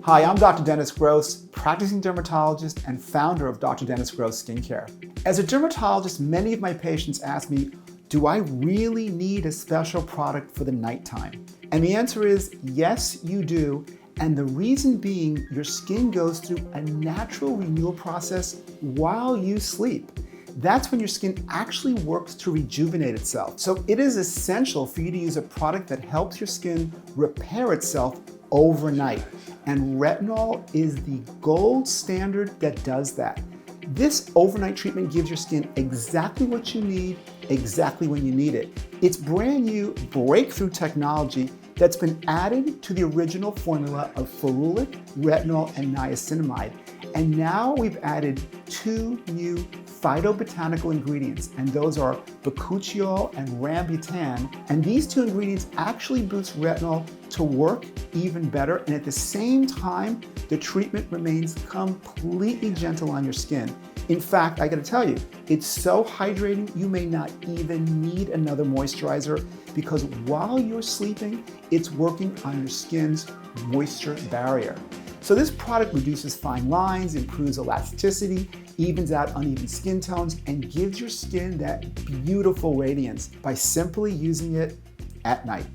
Hi, I'm Dr. Dennis Gross, practicing dermatologist and founder of Dr. Dennis Gross Skincare. As a dermatologist, many of my patients ask me, do I really need a special product for the nighttime? And the answer is yes, you do. And the reason being, your skin goes through a natural renewal process while you sleep. That's when your skin actually works to rejuvenate itself. So it is essential for you to use a product that helps your skin repair itself overnight. And retinol is the gold standard that does that. This overnight treatment gives your skin exactly what you need, exactly when you need it. It's brand new breakthrough technology that's been added to the original formula of ferulic, retinol, and niacinamide. And now we've added 2 new phytobotanical ingredients, and those are Bakuchiol and Rambutan. And these 2 ingredients actually boost retinol to work even better, and at the same time, the treatment remains completely gentle on your skin. In fact, I gotta tell you, it's so hydrating, you may not even need another moisturizer because while you're sleeping, it's working on your skin's moisture barrier. So this product reduces fine lines, improves elasticity, evens out uneven skin tones, and gives your skin that beautiful radiance by simply using it at night.